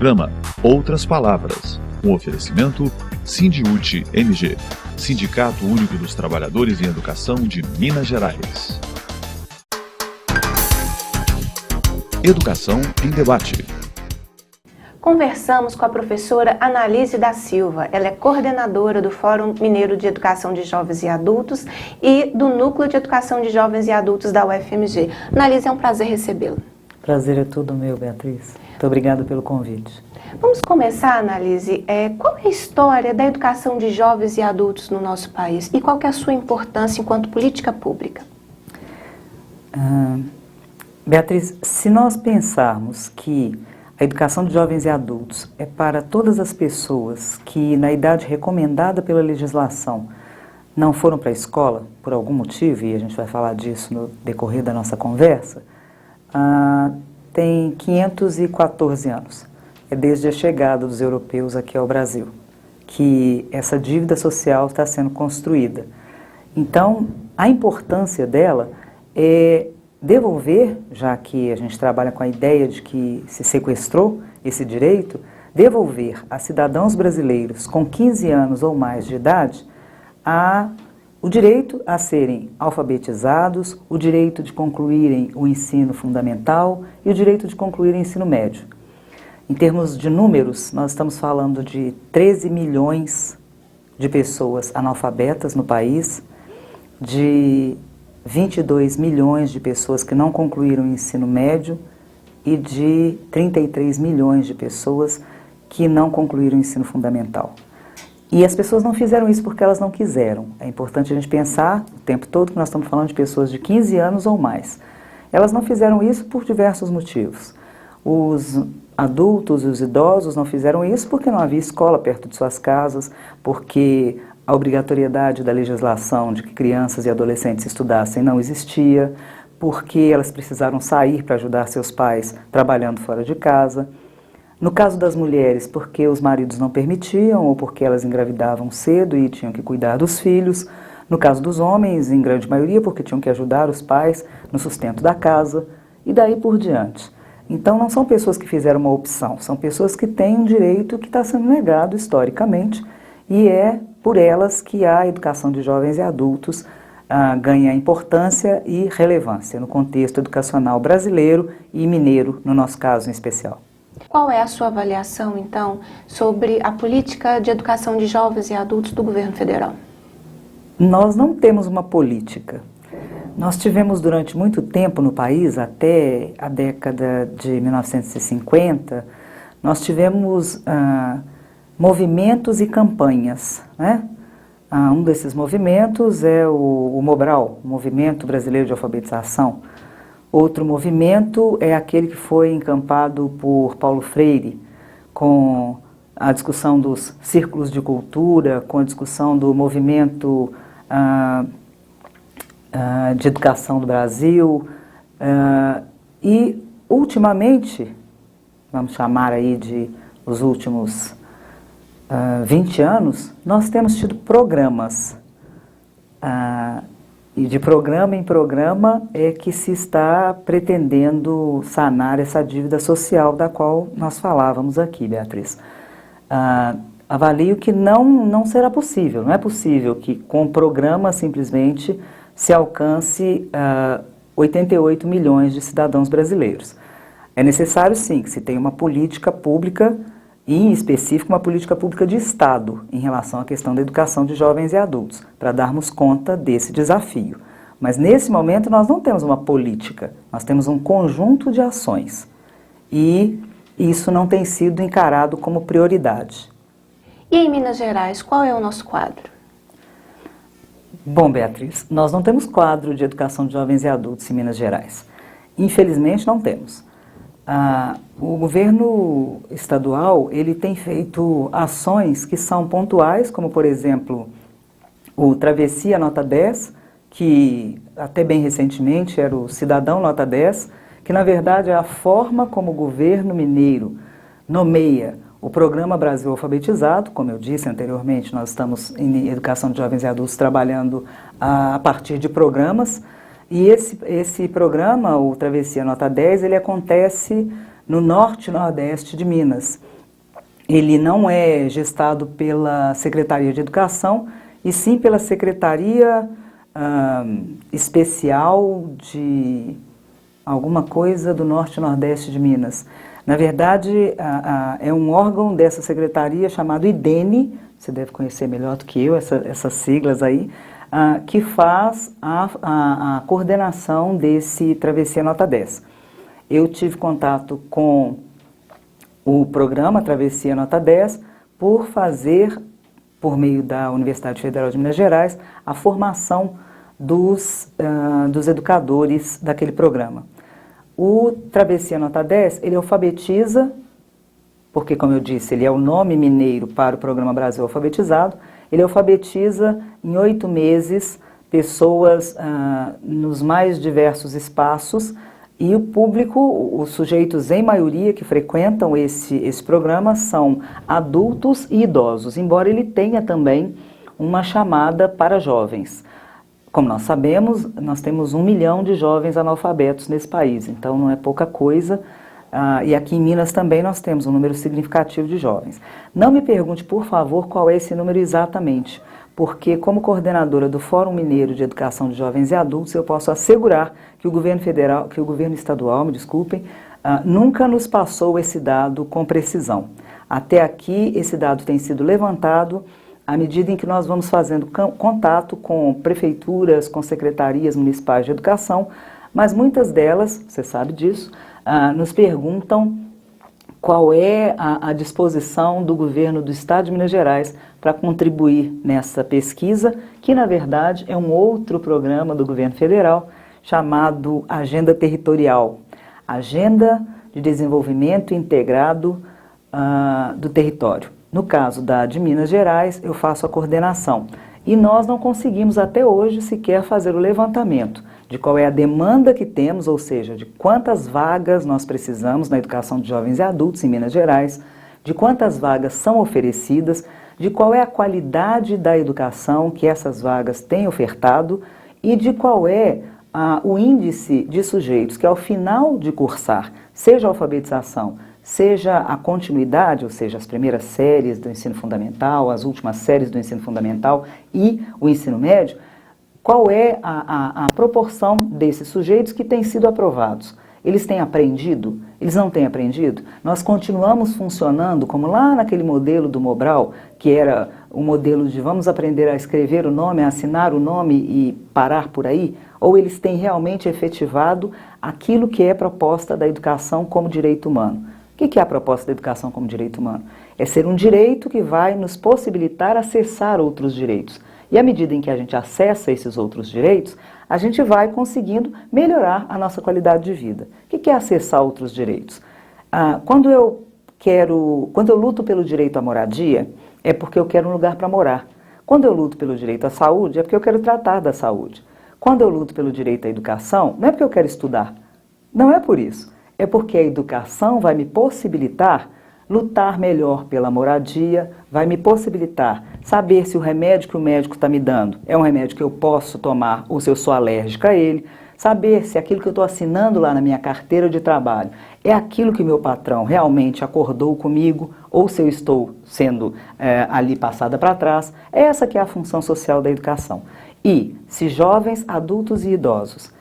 programa Outras Palavras, um oferecimento Sindiúte MG, Sindicato Único dos Trabalhadores em Educação de Minas Gerais. Educação em Debate. Conversamos com a professora Analise da Silva. Ela é coordenadora do Fórum Mineiro de Educação de Jovens e Adultos e do Núcleo de Educação de Jovens e Adultos da UFMG. Analise, é um prazer recebê-la. Prazer é todo meu, Beatriz. Muito obrigada pelo convite. Vamos começar, Analise. Qual é a história da educação de jovens e adultos no nosso país e qual que é a sua importância enquanto política pública? Beatriz, se nós pensarmos que a educação de jovens e adultos é para todas as pessoas que, na idade recomendada pela legislação, não foram para a escola, por algum motivo, e a gente vai falar disso no decorrer da nossa conversa, tem 514 anos. É desde a chegada dos europeus aqui ao Brasil que essa dívida social está sendo construída. Então, a importância dela é devolver, já que a gente trabalha com a ideia de que se sequestrou esse direito, devolver a cidadãos brasileiros com 15 anos ou mais de idade o direito a serem alfabetizados, o direito de concluírem o ensino fundamental e o direito de concluir o ensino médio. Em termos de números, nós estamos falando de 13 milhões de pessoas analfabetas no país, de 22 milhões de pessoas que não concluíram o ensino médio e de 33 milhões de pessoas que não concluíram o ensino fundamental. E as pessoas não fizeram isso porque elas não quiseram. É importante a gente pensar o tempo todo que nós estamos falando de pessoas de 15 anos ou mais. Elas não fizeram isso por diversos motivos. Os adultos e os idosos não fizeram isso porque não havia escola perto de suas casas, porque a obrigatoriedade da legislação de que crianças e adolescentes estudassem não existia, porque elas precisaram sair para ajudar seus pais trabalhando fora de casa. No caso das mulheres, porque os maridos não permitiam ou porque elas engravidavam cedo e tinham que cuidar dos filhos. No caso dos homens, em grande maioria, porque tinham que ajudar os pais no sustento da casa e daí por diante. Então não são pessoas que fizeram uma opção, são pessoas que têm um direito que está sendo negado historicamente e é por elas que a educação de jovens e adultos ganha importância e relevância no contexto educacional brasileiro e mineiro, no nosso caso em especial. Qual é a sua avaliação, então, sobre a política de educação de jovens e adultos do governo federal? Nós não temos uma política. Nós tivemos durante muito tempo no país, até a década de 1950, nós tivemos movimentos e campanhas, né? Um desses movimentos é o Mobral, o Movimento Brasileiro de Alfabetização. Outro movimento é aquele que foi encampado por Paulo Freire, com a discussão dos círculos de cultura, com a discussão do movimento de educação do Brasil. E, ultimamente, vamos chamar aí de os últimos 20 anos, nós temos tido programas. E de programa em programa é que se está pretendendo sanar essa dívida social da qual nós falávamos aqui, Beatriz. Avalio que não será possível, não é possível que com programa simplesmente se alcance 88 milhões de cidadãos brasileiros. É necessário sim que se tenha uma política pública, e em específico uma política pública de Estado em relação à questão da educação de jovens e adultos, para darmos conta desse desafio. Mas nesse momento nós não temos uma política, nós temos um conjunto de ações e isso não tem sido encarado como prioridade. E em Minas Gerais, qual é o nosso quadro? Bom, Beatriz, nós não temos quadro de educação de jovens e adultos em Minas Gerais. Infelizmente não temos. O governo estadual ele tem feito ações que são pontuais, como por exemplo o Travessia Nota 10, que até bem recentemente era o Cidadão Nota 10, que na verdade é a forma como o governo mineiro nomeia o Programa Brasil Alfabetizado. Como eu disse anteriormente, nós estamos em educação de jovens e adultos trabalhando a partir de programas. E esse programa, o Travessia Nota 10, ele acontece no norte e nordeste de Minas. ele não é gestado pela Secretaria de Educação, e sim pela Secretaria Especial de alguma coisa do Norte e Nordeste de Minas. Na verdade, é um órgão dessa secretaria chamado IDENE, você deve conhecer melhor do que eu essas siglas aí, que faz a coordenação desse Travessia Nota 10. Eu tive contato com o programa Travessia Nota 10 por fazer, por meio da Universidade Federal de Minas Gerais, a formação dos educadores daquele programa. O Travessia Nota 10, ele alfabetiza, porque, como eu disse, ele é o nome mineiro para o Programa Brasil Alfabetizado, ele alfabetiza em 8 meses pessoas nos mais diversos espaços, e o público, os sujeitos em maioria que frequentam esse programa são adultos e idosos, embora ele tenha também uma chamada para jovens. Como nós sabemos, nós temos 1 milhão de jovens analfabetos nesse país, então não é pouca coisa. E aqui em Minas também nós temos um número significativo de jovens. Não me pergunte, por favor, qual é esse número exatamente, porque como coordenadora do Fórum Mineiro de Educação de Jovens e Adultos, eu posso assegurar que o governo federal, que o governo estadual, me desculpem, nunca nos passou esse dado com precisão. Até aqui, esse dado tem sido levantado à medida em que nós vamos fazendo contato com prefeituras, com secretarias municipais de educação, mas muitas delas, você sabe disso, nos perguntam qual é a disposição do governo do Estado de Minas Gerais para contribuir nessa pesquisa, que na verdade é um outro programa do governo federal chamado Agenda Territorial, Agenda de Desenvolvimento Integrado do Território. No caso de Minas Gerais, eu faço a coordenação. E nós não conseguimos até hoje sequer fazer o levantamento de qual é a demanda que temos, ou seja, de quantas vagas nós precisamos na educação de jovens e adultos em Minas Gerais, de quantas vagas são oferecidas, de qual é a qualidade da educação que essas vagas têm ofertado e de qual é o índice de sujeitos que ao final de cursar, seja a alfabetização, seja a continuidade, ou seja, as primeiras séries do ensino fundamental, as últimas séries do ensino fundamental e o ensino médio, qual é a proporção desses sujeitos que têm sido aprovados? Eles têm aprendido? Eles não têm aprendido? Nós continuamos funcionando como lá naquele modelo do Mobral, que era o modelo de vamos aprender a escrever o nome, a assinar o nome e parar por aí? Ou eles têm realmente efetivado aquilo que é proposta da educação como direito humano? O que é a proposta da educação como direito humano? É ser um direito que vai nos possibilitar acessar outros direitos. E à medida em que a gente acessa esses outros direitos, a gente vai conseguindo melhorar a nossa qualidade de vida. O que é acessar outros direitos? Quando eu luto pelo direito à moradia, é porque eu quero um lugar para morar. Quando eu luto pelo direito à saúde, é porque eu quero tratar da saúde. Quando eu luto pelo direito à educação, não é porque eu quero estudar. Não é por isso. É porque a educação vai me possibilitar lutar melhor pela moradia, vai me possibilitar saber se o remédio que o médico está me dando é um remédio que eu posso tomar ou se eu sou alérgica a ele, saber se aquilo que eu estou assinando lá na minha carteira de trabalho é aquilo que meu patrão realmente acordou comigo ou se eu estou sendo ali passada para trás. Essa que é a função social da educação. E se jovens, adultos e idosos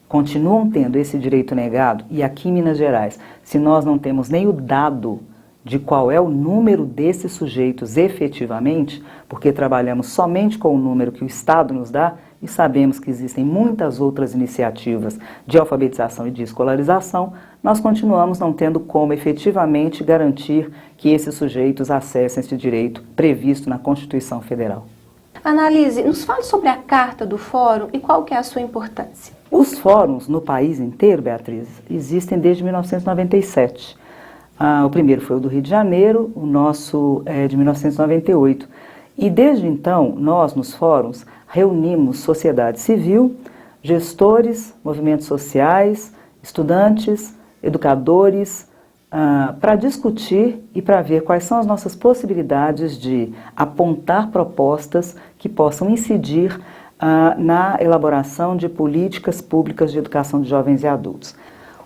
continuam tendo esse direito negado, e aqui em Minas Gerais, se nós não temos nem o dado de qual é o número desses sujeitos efetivamente, porque trabalhamos somente com o número que o Estado nos dá e sabemos que existem muitas outras iniciativas de alfabetização e de escolarização, nós continuamos não tendo como efetivamente garantir que esses sujeitos acessem esse direito previsto na Constituição Federal. Annalise, nos fale sobre a Carta do Fórum e qual que é a sua importância. Os fóruns no país inteiro, Beatriz, existem desde 1997. O primeiro foi o do Rio de Janeiro, o nosso é de 1998. E desde então, nós nos fóruns reunimos sociedade civil, gestores, movimentos sociais, estudantes, educadores, para discutir e para ver quais são as nossas possibilidades de apontar propostas que possam incidir na elaboração de políticas públicas de educação de jovens e adultos.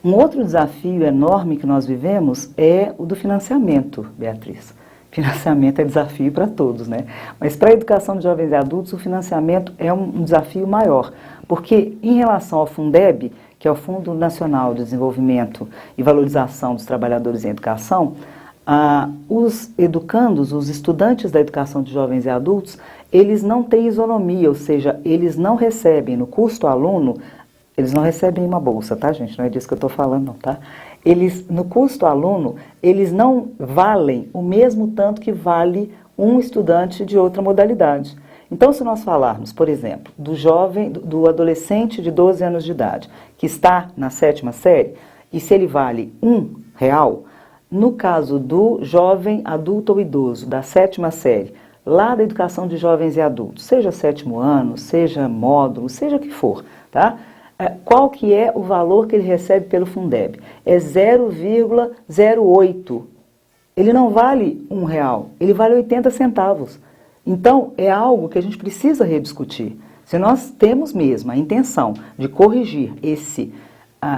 Um outro desafio enorme que nós vivemos é o do financiamento, Beatriz. Financiamento é desafio para todos, né? Mas para a educação de jovens e adultos, o financiamento é um desafio maior, porque em relação ao Fundeb, que é o Fundo Nacional de Desenvolvimento e Valorização dos Trabalhadores em Educação, os educandos, os estudantes da educação de jovens e adultos, eles não têm isonomia, ou seja, eles não recebem no custo aluno, eles não recebem uma bolsa, tá, gente? Não é disso que eu estou falando, não, tá? Eles, no custo aluno, eles não valem o mesmo tanto que vale um estudante de outra modalidade. Então, se nós falarmos, por exemplo, do jovem, do adolescente de 12 anos de idade, que está na 7ª série, e se ele vale R$1, no caso do jovem adulto ou idoso da 7ª série, lá da educação de jovens e adultos, seja 7º ano, seja módulo, seja o que for, tá? Qual que é o valor que ele recebe pelo Fundeb? É 0,08. Ele não vale R$1, ele vale 80 centavos. Então, é algo que a gente precisa rediscutir. Se nós temos mesmo a intenção de corrigir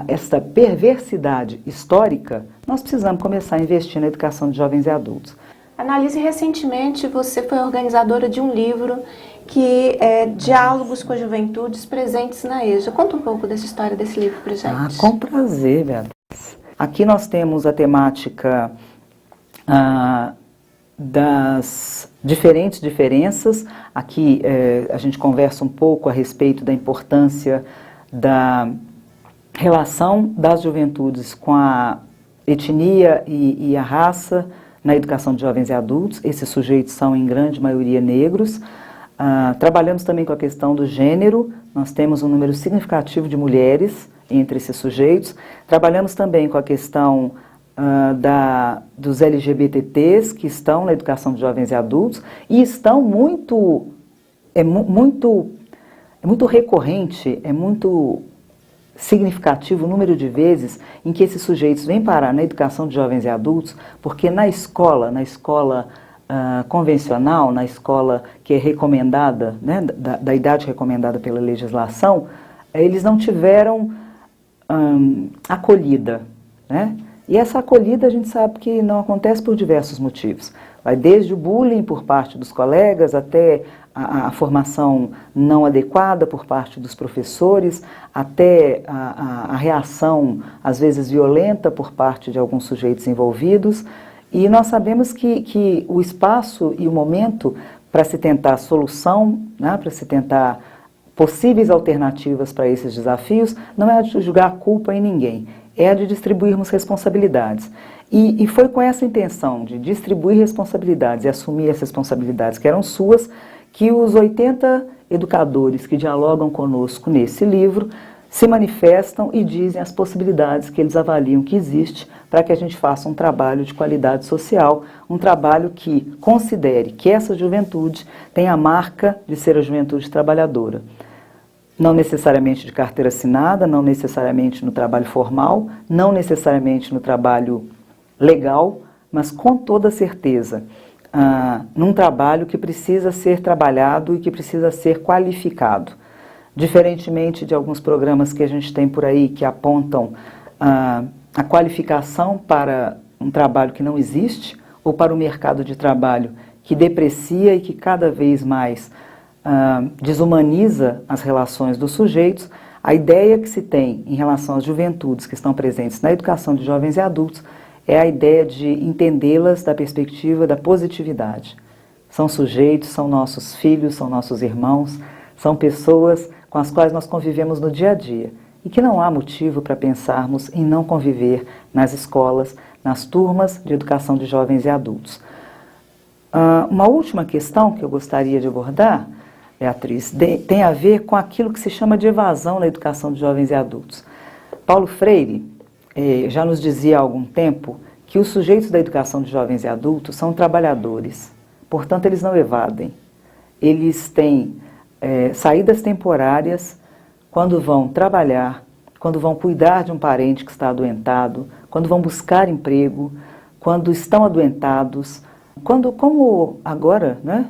essa perversidade histórica, nós precisamos começar a investir na educação de jovens e adultos. Analise, recentemente você foi organizadora de um livro que é Diálogos com as Juventudes Presentes na EJA. Conta um pouco dessa história desse livro pra gente. Com prazer, Beatriz. Aqui nós temos a temática das diferentes diferenças. Aqui a gente conversa um pouco a respeito da importância da relação das juventudes com a etnia e a raça na educação de jovens e adultos. Esses sujeitos são, em grande maioria, negros. Trabalhamos também com a questão do gênero. Nós temos um número significativo de mulheres entre esses sujeitos. Trabalhamos também com a questão dos LGBTs que estão na educação de jovens e adultos e estão é muito recorrente, é muito significativo o número de vezes em que esses sujeitos vêm parar na educação de jovens e adultos, porque na escola convencional, na escola que é recomendada, né, da idade recomendada pela legislação, eles não tiveram acolhida, né? E essa acolhida a gente sabe que não acontece por diversos motivos. Vai desde o bullying por parte dos colegas até a formação não adequada por parte dos professores, até a reação, às vezes violenta, por parte de alguns sujeitos envolvidos. E nós sabemos que o espaço e o momento para se tentar solução, né, para se tentar possíveis alternativas para esses desafios, não é de jogar a culpa em ninguém, é a de distribuirmos responsabilidades. E foi com essa intenção de distribuir responsabilidades e assumir as responsabilidades que eram suas, que os 80 educadores que dialogam conosco nesse livro se manifestam e dizem as possibilidades que eles avaliam que existe para que a gente faça um trabalho de qualidade social, um trabalho que considere que essa juventude tem a marca de ser a juventude trabalhadora. Não necessariamente de carteira assinada, não necessariamente no trabalho formal, não necessariamente no trabalho legal, mas com toda certeza num trabalho que precisa ser trabalhado e que precisa ser qualificado. Diferentemente de alguns programas que a gente tem por aí que apontam a qualificação para um trabalho que não existe ou para o mercado de trabalho que deprecia e que cada vez mais desumaniza as relações dos sujeitos, a ideia que se tem em relação às juventudes que estão presentes na educação de jovens e adultos é a ideia de entendê-las da perspectiva da positividade. São sujeitos, são nossos filhos, são nossos irmãos, são pessoas com as quais nós convivemos no dia a dia e que não há motivo para pensarmos em não conviver nas escolas, nas turmas de educação de jovens e adultos. Uma última questão que eu gostaria de abordar, Beatriz, tem a ver com aquilo que se chama de evasão na educação de jovens e adultos. Paulo Freire já nos dizia há algum tempo que os sujeitos da educação de jovens e adultos são trabalhadores, portanto eles não evadem. Eles têm saídas temporárias quando vão trabalhar, quando vão cuidar de um parente que está adoentado, quando vão buscar emprego, quando estão adoentados, como agora, né,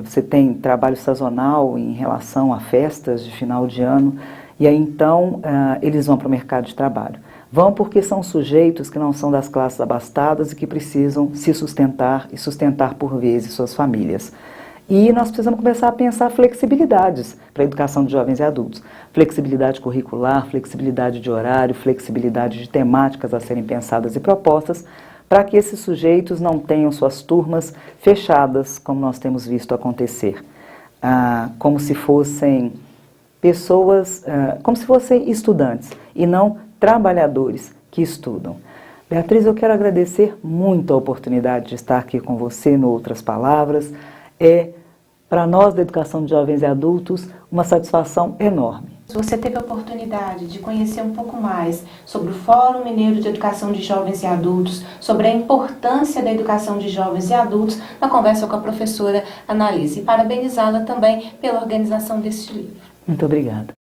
você tem trabalho sazonal em relação a festas de final de ano, e aí então eles vão para o mercado de trabalho. Vão porque são sujeitos que não são das classes abastadas e que precisam se sustentar e sustentar por vezes suas famílias. E nós precisamos começar a pensar flexibilidades para a educação de jovens e adultos. Flexibilidade curricular, flexibilidade de horário, flexibilidade de temáticas a serem pensadas e propostas, para que esses sujeitos não tenham suas turmas fechadas, como nós temos visto acontecer. Como se fossem pessoas, como se fossem estudantes e não trabalhadores que estudam. Beatriz, eu quero agradecer muito a oportunidade de estar aqui com você no Outras Palavras. É, para nós da educação de jovens e adultos, uma satisfação enorme. Você teve a oportunidade de conhecer um pouco mais sobre o Fórum Mineiro de Educação de Jovens e Adultos, sobre a importância da educação de jovens e adultos, na conversa com a professora Annalise. E parabenizá-la também pela organização deste livro. Muito obrigada.